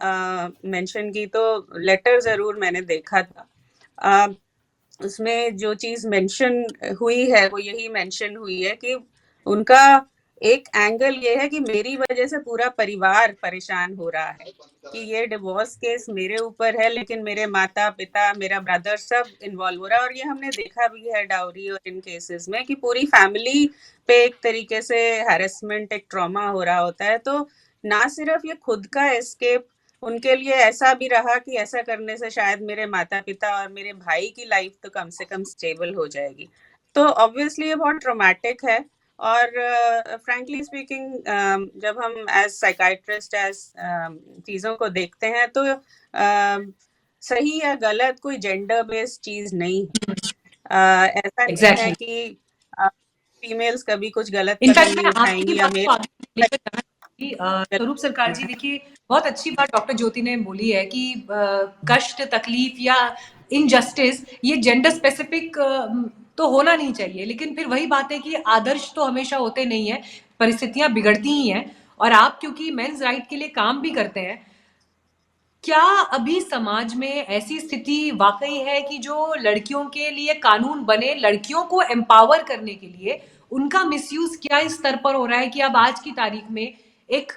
मेंशन की, तो लेटर ज़रूर मैंने देखा था। उसमें जो चीज़ मेंशन हुई है वो यही मेंशन हुई है कि उनका एक एंगल ये है कि मेरी वजह से पूरा परिवार परेशान हो रहा है, कि ये डिवोर्स केस मेरे ऊपर है लेकिन मेरे माता पिता, मेरा ब्रदर सब इन्वॉल्व हो रहा है। और ये हमने देखा भी है डाउरी और इन केसेस में कि पूरी फैमिली पे एक तरीके से हैरेसमेंट, एक ट्रॉमा हो रहा होता है। तो ना सिर्फ ये खुद का एस्केप, उनके लिए ऐसा भी रहा कि ऐसा करने से शायद मेरे माता पिता और मेरे भाई की लाइफ तो कम से कम स्टेबल हो जाएगी। तो ऑब्वियसली ये बहुत ट्रॉमेटिक है। और फ्रैंकली स्पीकिंग, जब हम एज साइकाइट्रिस्ट, एज चीज़ों को देखते हैं तो सही या गलत कोई जेंडर बेस्ड चीज़ नहीं है। ऐसा नहीं है एग्जैक्टली कि फीमेल्स कभी कुछ गलत कदम इनफैक्ट नहीं मैं आपकी उठाएंगी या बात मेल को आगे लेकर जाना चाहूंगी। स्वरूप सरकार जी, देखिए बहुत अच्छी बात डॉक्टर ज्योति ने बोली है कि कष्ट, तकलीफ या इनजस्टिस ये जेंडर स्पेसिफिक तो होना नहीं चाहिए, लेकिन फिर वही बात है कि आदर्श तो हमेशा होते नहीं है, परिस्थितियां बिगड़ती ही हैं। और आप क्योंकि मेंस राइट के लिए काम भी करते हैं, क्या अभी समाज में ऐसी स्थिति वाकई है कि जो लड़कियों के लिए कानून बने, लड़कियों को एम्पावर करने के लिए, उनका मिसयूज क्या इस स्तर पर हो रहा है कि अब आज की तारीख में एक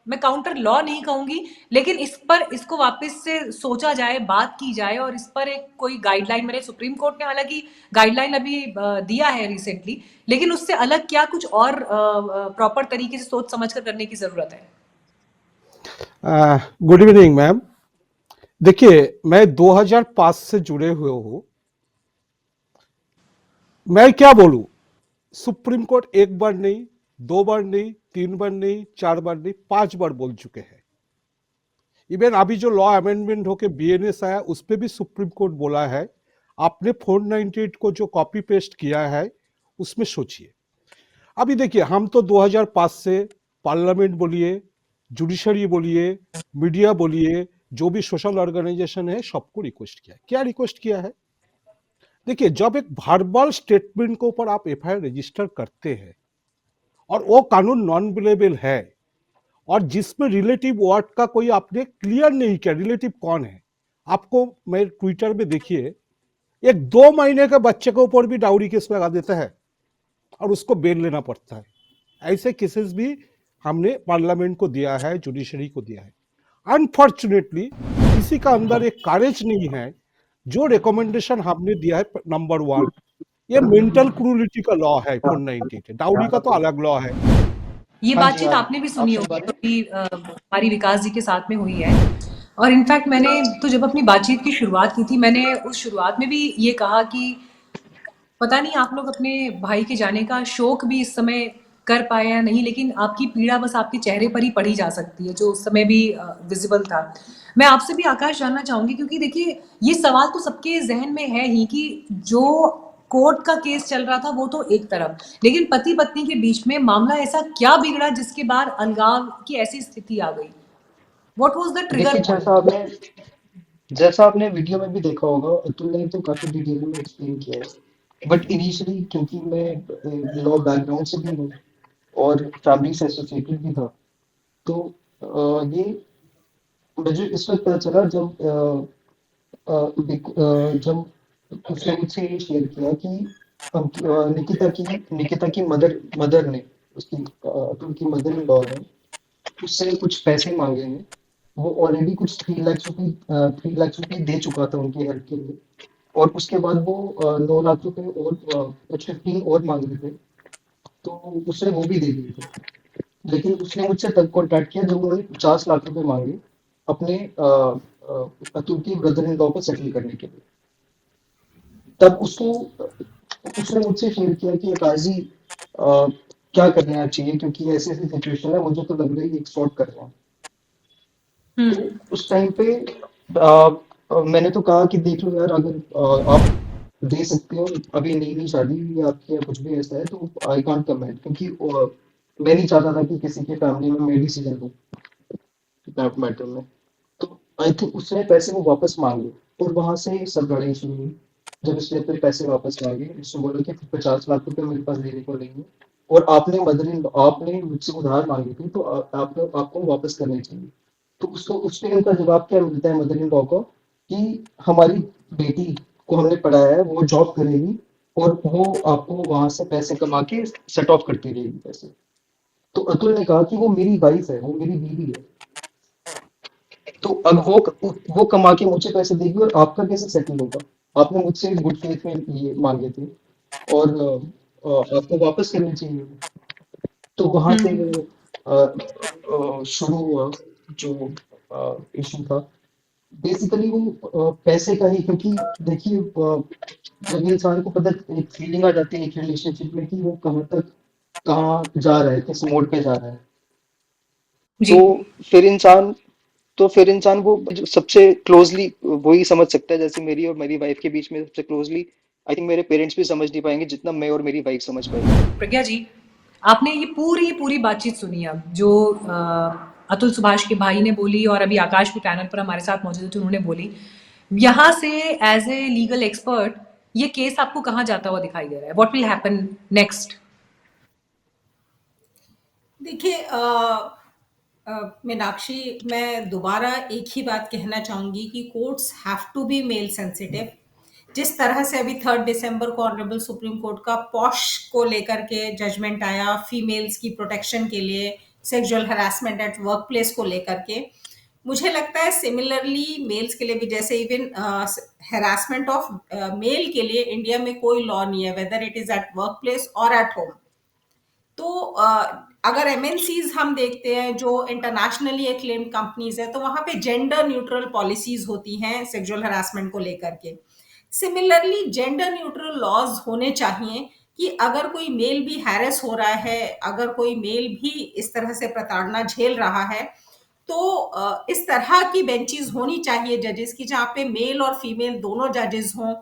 मैं काउंटर लॉ नहीं कहूंगी, लेकिन इस पर, इसको वापस से सोचा जाए, बात की जाए और इस पर एक कोई गाइडलाइन, मेरे सुप्रीम कोर्ट ने हालांकि गाइडलाइन अभी दिया है रिसेंटली, लेकिन उससे अलग क्या कुछ और प्रॉपर तरीके से सोच समझ कर करने की जरूरत है? Good evening ma'am. देखिए, मैं 2005 से जुड़े हुए हूँ। मैं क्या बोलूं, सुप्रीम कोर्ट एक बार नहीं, दो बार नहीं, तीन बार नहीं, चार बार नहीं, 5 बार बोल चुके हैं। इवन अभी जो लॉ अमेंडमेंट होके बीएनएस आया उस पर भी सुप्रीम कोर्ट बोला है। आपने 498 को जो कॉपी पेस्ट किया है उसमें सोचिए। अभी देखिए, हम तो 2005 से पार्लियामेंट बोलिए, जुडिशरी बोलिए, मीडिया बोलिए, जो भी सोशल ऑर्गेनाइजेशन है सबको रिक्वेस्ट किया है। क्या रिक्वेस्ट किया है? देखिए, जब एक वर्बल स्टेटमेंट के ऊपर आप एफआईआर रजिस्टर करते हैं और वो कानून नॉन बिलेबल है और जिसमें रिलेटिव वर्ड का कोई आपने क्लियर नहीं किया, रिलेटिव कौन है, आपको मैं ट्विटर में देखिए एक 2 महीने के बच्चे के ऊपर भी डाउरी केस लगा देता है और उसको बेल लेना पड़ता है। ऐसे केसेस भी हमने पार्लियामेंट को दिया है, जुडिशरी को दिया है। अनफॉर्चुनेटली किसी का अंदर एक करेज नहीं है। जो रिकमेंडेशन हमने दिया है, नंबर 1, ये मेंटल क्रूलिटी का लॉ है 498, डाउरी का तो अलग लॉ है। ये हाँ जी, बातचीत आपने भी सुनी आप सुन पा होगी, रहे हैं? क्योंकि हमारी विकास जी के साथ में हुई है। और इनफैक्ट मैंने तो जब अपनी बातचीत की शुरुआत की थी, मैंने उस शुरुआत में भी ये कहा कि पता नहीं आप लोग अपने भाई के जाने का शोक भी इस समय कर पाए या नहीं, लेकिन आपकी पीड़ा बस आपके चेहरे पर ही पढ़ी जा सकती है, जो उस समय भी विजिबल था। मैं आपसे भी आकाश जानना चाहूंगी, क्योंकि देखिए ये सवाल तो सबके जहन में है ही कि जो कोर्ट का केस चल रहा था वो तो एक तरफ, लेकिन पति पत्नी के बीच में मामला ऐसा क्या बिगड़ा जिसके बाद अलगाव की ऐसी स्थिति आ गई? व्हाट वाज द ट्रिगर देखिए, पॉइंट? जैसा आपने वीडियो में भी देखा होगा, अतुल ने तो काफी डिटेल में एक्सप्लेन किया है। बट इनिशियली क्योंकि मैं लॉ बैकग्राउंड से भी हूँ और फैमिली से एसोसिएटेड भी था, तो ये मुझे इस वक्त पता चला जब जब उसने मुझसे ये शेयर किया कि निकिता की मदर ने, उसकी अतुल की मदर इन लॉ ने उससे कुछ पैसे मांगे हैं। वो ऑलरेडी कुछ 3 लाख रुपए दे चुका था उनकी हेल्प के लिए, और उसके बाद वो 9 लाख रुपए और कुछ 15 और मांग रहे थे, तो उसने वो भी दे दिए थे। लेकिन उसने मुझसे तब कॉन्टैक्ट किया जब उन्होंने 50 लाख रुपए मांगे अपने अतुल की ब्रदर इन लॉ को सेटल करने के लिए। तब उसने मुझसे शेयर किया कि आकाश जी, क्या करना चाहिए, क्योंकि ऐसी ऐसी सिचुएशन है, मुझे तो लग रहा है कि सॉर्ट कर रहा हूँ। तो उस टाइम पे मैंने तो कहा कि देख लो यार, अगर आप दे सकते हो, अभी नई नई शादी या आपके या कुछ भी ऐसा है, तो आई कांट कमेंट, क्योंकि मैं नहीं चाहता था कि किसी के फैमिली में मैं डिसीजन लूं मैटर में। तो आई थिंक उसने पैसे वो वापस मांगे और वहां से सब लड़ाई शुरू हुई। जब उसने अपने पैसे वापस मांगे, उसने बोला कि 50 लाख रुपए मेरे पास देने को नहीं है, और आपने मुझसे उधार मांगे थे, तो आपको वापस करने चाहिए। तो उसको उसने उनका जवाब क्या मिलता है मदर इन लॉ को, कि हमारी बेटी को हमने पढ़ाया है, वो जॉब करेगी और वो आपको वहां से पैसे कमा के सेट ऑफ करती रहेगी पैसे। तो अतुल ने कहा कि वो मेरी वाइफ है, वो मेरी बीवी है, तो अब वो कमा के मुझे पैसे देगी और आपका कैसे सेटल होगा? आपने मुझसे गुड फेथ में ये मांगे थे, और आपको वापस करने चाहिए। तो वहां से वो शुरू हुआ जो इशू था। बेसिकली वो पैसे का ही, क्योंकि देखिए जब इंसान को पता, एक फीलिंग आ जाती है एक रिलेशनशिप में कि वो कहाँ जा रहा है, किस मोड पे जा रहा है। जी। तो फिर इंसान वो जो सबसे क्लोजली वही समझ सकता है, जैसे मेरी और मेरी वाइफ के बीच में सबसे क्लोजली आई थिंक मेरे पेरेंट्स भी समझ नहीं पाएंगे जितना मैं और मेरी वाइफ समझ पाएगी। प्रज्ञा जी, आपने ये पूरी बातचीत सुनी, अब जो अतुल सुभाष के भाई ने बोली और अभी आकाश भी पैनल पर हमारे साथ मौजूद थे, उन्होंने बोली। यहाँ से एज ए लीगल एक्सपर्ट ये केस आपको कहाँ जाता हुआ दिखाई दे रहा है? What will happen next? देखिए मीनाक्षी, मैं दोबारा एक ही बात कहना चाहूंगी कि courts have to be male sensitive. जिस तरह से अभी 3 दिसंबर को ऑनरेबल सुप्रीम कोर्ट का पॉश को लेकर के जजमेंट आया, फीमेल्स की प्रोटेक्शन के लिए, sexual harassment at work place को लेकर के, मुझे लगता है सिमिलरली मेल्स के लिए भी, जैसे इवन हरासमेंट ऑफ मेल के लिए इंडिया में कोई लॉ नहीं है, whether it is at work place और एट होम। तो अगर एमएनसीज हम देखते हैं जो इंटरनेशनली एक्लेम्ड कंपनीज है, तो वहां पे जेंडर न्यूट्रल पॉलिसीज होती हैं सेक्सुअल हरासमेंट को लेकर के। सिमिलरली जेंडर न्यूट्रल लॉज होने चाहिए कि अगर कोई मेल भी हैरेस हो रहा है, अगर कोई मेल भी इस तरह से प्रताड़ना झेल रहा है, तो इस तरह की बेंचेस होनी चाहिए जजेस की, जहाँ पे मेल और फीमेल दोनों जजेस हों,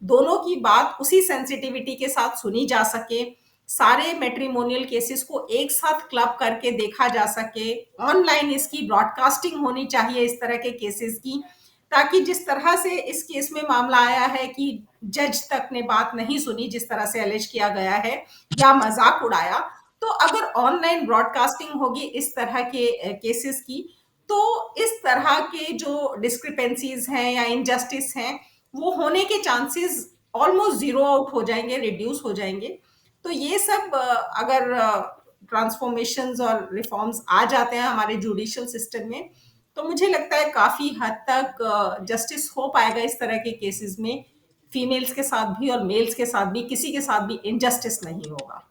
दोनों की बात उसी सेंसिटिविटी के साथ सुनी जा सके, सारे मैट्रिमोनियल केसेस को एक साथ क्लब करके देखा जा सके। ऑनलाइन इसकी ब्रॉडकास्टिंग होनी चाहिए इस तरह के केसेस की, ताकि जिस तरह से इस केस में मामला आया है कि जज तक ने बात नहीं सुनी, जिस तरह से एलिज किया गया है या मजाक उड़ाया, तो अगर ऑनलाइन ब्रॉडकास्टिंग होगी इस तरह के केसेस की, तो इस तरह के जो डिस्क्रिपेंसीज हैं या इनजस्टिस हैं, वो होने के चांसेस ऑलमोस्ट जीरो आउट हो जाएंगे, रिड्यूस हो जाएंगे। तो ये सब अगर ट्रांसफॉर्मेशंस और रिफॉर्म्स आ जाते हैं हमारे जुडिशियल सिस्टम में, तो मुझे लगता है काफी हद तक जस्टिस हो पाएगा इस तरह के केसेस में। फीमेल्स के साथ भी और मेल्स के साथ भी, किसी के साथ भी इनजस्टिस नहीं होगा।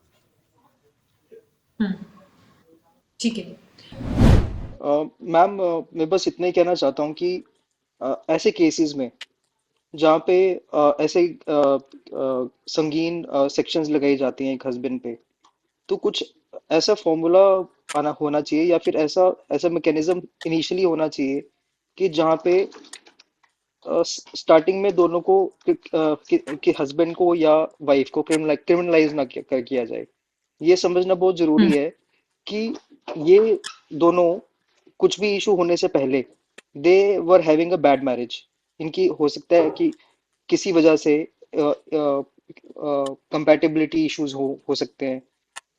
ठीक है। मैम, मैं बस इतना ही कहना चाहता हूँ कि ऐसे केसेस में जहाँ पे ऐसे संगीन सेक्शंस लगाई जाती हैं एक हस्बैंड पे, तो कुछ ऐसा फॉर्मूला होना चाहिए या फिर ऐसा ऐसा मैकेनिज्म इनिशियली होना चाहिए कि जहाँ पे स्टार्टिंग में दोनों को कि हस्बैंड को या वाइफ को क्रिमिनलाइज ना किया जाए। ये समझना बहुत जरूरी है कि ये दोनों कुछ भी इशू होने से पहले they were having a bad marriage. इनकी हो सकता है कि किसी वजह से कंपैटिबिलिटी इश्यूज हो सकते हैं।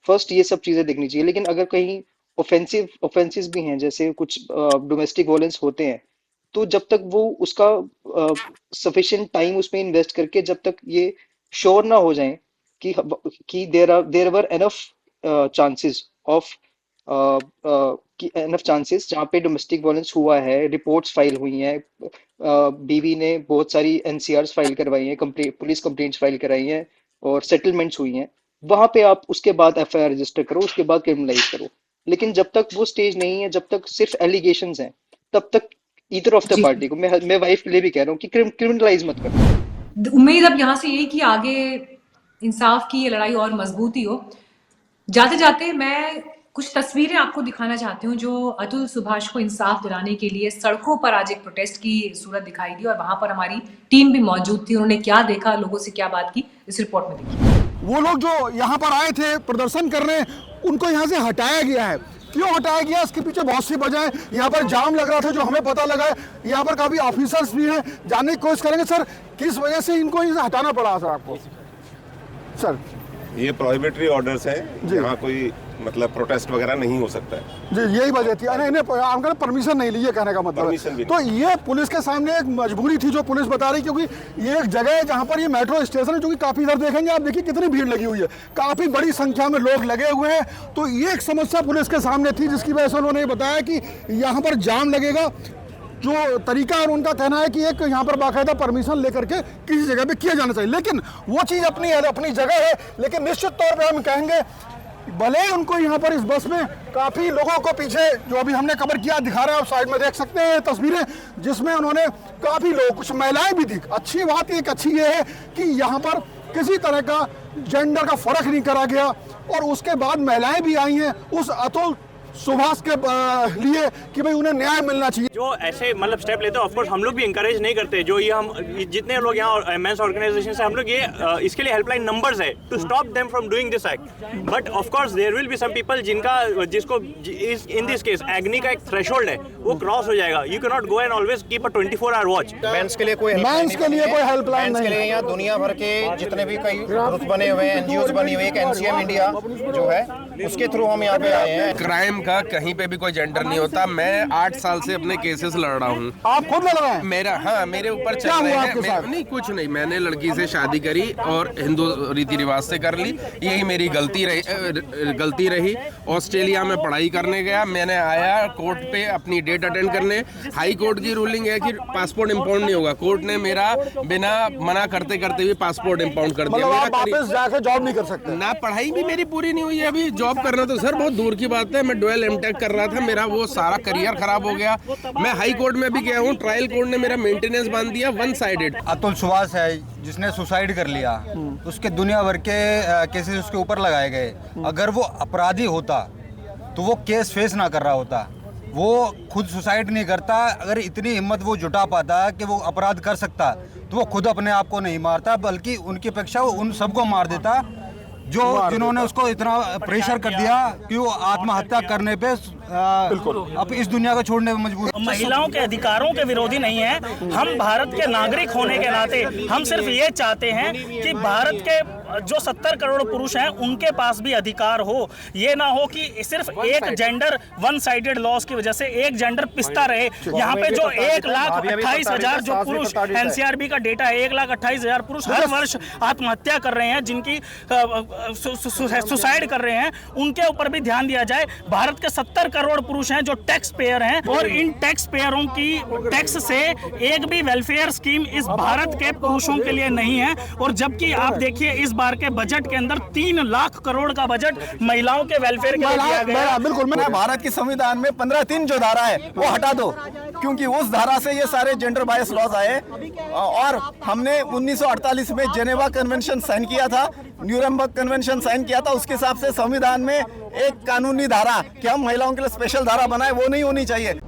फर्स्ट ये सब चीजें देखनी चाहिए। लेकिन अगर कहीं ऑफेंसिव भी हैं, जैसे कुछ डोमेस्टिक वायलेंस होते हैं, तो जब तक वो उसका सफिशिएंट टाइम उसमें इन्वेस्ट करके जब तक ये श्योर ना हो जाए कि there were enough chances of enough chances जहाँ पे डोमेस्टिक वायलेंस हुआ है, रिपोर्ट्स फाइल हुई हैं, बीवी ने बहुत सारी एनसीआर फाइल करवाई हैं, पुलिस कंप्लेंट्स फाइल कराई हैं और सेटलमेंट्स हुई हैं, वहां पे आप उसके बाद एफआईआर रजिस्टर करो, उसके बाद क्रिमिनलाइज करो। लेकिन जब तक वो स्टेज नहीं है, जब तक सिर्फ एलिगेशंस हैं, तब तक ईदर ऑफ द पार्टी को, मैं वाइफ के लिए भी कह रहा हूँ कि क्रिमिनलाइज मत करो। उम्मीद अब यहाँ से यही कि आगे इंसाफ की ये लड़ाई और मजबूती हो। जाते जाते मैं कुछ तस्वीरें आपको दिखाना चाहती हूँ जो अतुल सुभाष को इंसाफ दिलाने के लिए सड़कों पर आज एक प्रोटेस्ट की सूरत दिखाई दी, और वहां पर हमारी टीम भी मौजूद थी। उन्होंने क्या देखा, लोगों से क्या बात की, इस रिपोर्ट में देखिए। वो लोग जो यहाँ पर आए थे प्रदर्शन करने, उनको यहाँ से हटाया गया है। क्यों हटाया गया, इसके पीछे बहुत सी वजह है। यहाँ पर जाम लग रहा था जो हमें पता लगा है। यहाँ पर काफी ऑफिसर्स भी हैं, जानने की कोशिश करेंगे। सर, किस वजह से इनको इसे हटाना पड़ा सर आपको? सर, ये प्रोहिबिटरी ऑर्डर्स हैं, यहाँ कोई मतलब प्रोटेस्ट वगैरह नहीं हो सकता है जी, यही वजह थी। इन्हें परमिशन नहीं ली, ये कहने का मतलब है। तो ये पुलिस के सामने एक मजबूरी थी जो पुलिस बता रही, क्योंकि ये एक जगह है जहाँ पर ये मेट्रो स्टेशन है, जो कि काफी इधर देखेंगे आप, देखिए कितनी भीड़ लगी हुई है, काफी बड़ी संख्या में लोग लगे हुए हैं। तो ये एक समस्या पुलिस के सामने थी, जिसकी वजह से उन्होंने बताया कि यहाँ पर जाम लगेगा। जो तरीका है उनका कहना है कि एक यहाँ पर बाकायदा परमिशन लेकर के किसी जगह पे किया जाना चाहिए। लेकिन वो चीज़ अपनी जगह है। लेकिन निश्चित तौर पे हम कहेंगे, भले ही उनको यहाँ पर इस बस में काफ़ी लोगों को पीछे जो अभी हमने कवर किया दिखा रहे हैं, आप साइड में देख सकते हैं तस्वीरें, जिसमें उन्होंने काफ़ी लोग, कुछ महिलाएं भी थी। अच्छी बात एक अच्छी ये है कि यहाँ पर किसी तरह का जेंडर का फर्क नहीं करा गया, और उसके बाद महिलाएं भी आई हैं उस अतुल सुभाष के लिए कि भाई उन्हें न्याय मिलना चाहिए। जो ऐसे मतलब स्टेप लेते हैं, ऑफ कोर्स हम लोग भी इंकरेज नहीं करते। जो ये हम जितने लोग यहाँ मेंस ऑर्गेनाइजेशन से हम लोग ये इसके लिए हेल्पलाइन नंबर्स है to stop them from doing this act. But of course there will be some people जिसको इन दिस केस एग्नी का एक थ्रेशोल्ड है, वो क्रॉस हो जाएगा। You can not go and always keep a 24-hour watch. Men's के लिए कोई हेल्पलाइन नहीं है। यहाँ दुनिया भर के जितने भी कई ग्रुप बने हुए हैं, एनजीओज बनी हुई है, एनसीएम इंडिया जो है, उसके थ्रू हम यहाँ पे आए हैं। क्राइम का कहीं पे भी कोई जेंडर नहीं होता। मैं 8 साल से अपने केसेस लड़ रहा हूँ। आप खुद लड़ रहे हैं? मेरे ऊपर चल रहे हैं। नहीं, कुछ नहीं, मैंने लड़की से शादी करी और हिंदू रीति रिवाज से कर ली। यही मेरी गलती रही। ऑस्ट्रेलिया में पढ़ाई करने गया, मैंने आया कोर्ट पे अपनी डेट अटेंड करने। हाई कोर्ट की रूलिंग है कि पासपोर्ट इम्पाउंड नहीं होगा। कोर्ट ने मेरा बिना मना करते भी पासपोर्ट इम्पाउंड कर दिया। वापस जाके जॉब नहीं कर सकते ना, पढ़ाई भी मेरी पूरी नहीं हुई है। अभी जॉब करना तो सर बहुत दूर की बात है। मैं डुअल एमटेक कर रहा था, मेरा वो सारा करियर खराब हो गया। मैं हाई कोर्ट में भी गया हूँ, ट्रायल कोर्ट ने मेरा मेंटेनेंस बांध दिया, वन साइडेड। अतुल सुभाष है जिसने सुसाइड कर लिया, उसके दुनिया भर के केसेस उसके ऊपर लगाए गए। अगर वो अपराधी होता तो वो केस फेस ना कर रहा होता। वो खुद सुसाइड नहीं करता। अगर इतनी हिम्मत वो जुटा पाता कि वो अपराध कर सकता, तो वो खुद अपने आप को नहीं मारता, बल्कि उनकी अपेक्षा वो उन सबको मार देता जो जिन्होंने उसको इतना प्रेशर कर दिया कि वो आत्महत्या करने पे अब इस दुनिया को छोड़ने पे मजबूर। महिलाओं के अधिकारों के विरोधी नहीं है, हम भारत के नागरिक होने के नाते हम सिर्फ ये चाहते हैं कि भारत के जो 70 करोड़ पुरुष हैं उनके पास भी अधिकार हो। ये ना हो कि सिर्फ एक जेंडर वन साइडेड लॉस की वजह से एक जेंडर पिसता रहे। यहाँ पे जो 1,28,000 जो पुरुष, एनसीआरबी का डेटा है, 1,28,000 पुरुष हर वर्ष आत्महत्या कर रहे हैं, जिनकी सुसाइड कर रहे हैं, उनके ऊपर भी ध्यान दिया जाए। भारत के 70 करोड़ पुरुष हैं जो टैक्स पेयर हैं और इन टैक्स पेयरों की टैक्स से एक भी वेलफेयर स्कीम इस भारत के पुरुषों के लिए नहीं है। और जबकि आप देखिए इस बार के बजट के अंदर 3 लाख करोड़ का बजट महिलाओं के वेलफेयर के लिए दिया गया। बिल्कुल, मैं भारत की संविधान में 15(3) जो धारा है वो हटा दो, क्योंकि उस धारा से ये सारे जेंडर बायस लॉज आए। और हमने 1948 में जेनेवा कन्वेंशन साइन किया था, न्यूरमबर्ग कन्वेंशन साइन किया था। उसके हिसाब से संविधान में एक कानूनी धारा कि हम महिलाओं के लिए स्पेशल धारा बनाए, वो नहीं होनी चाहिए।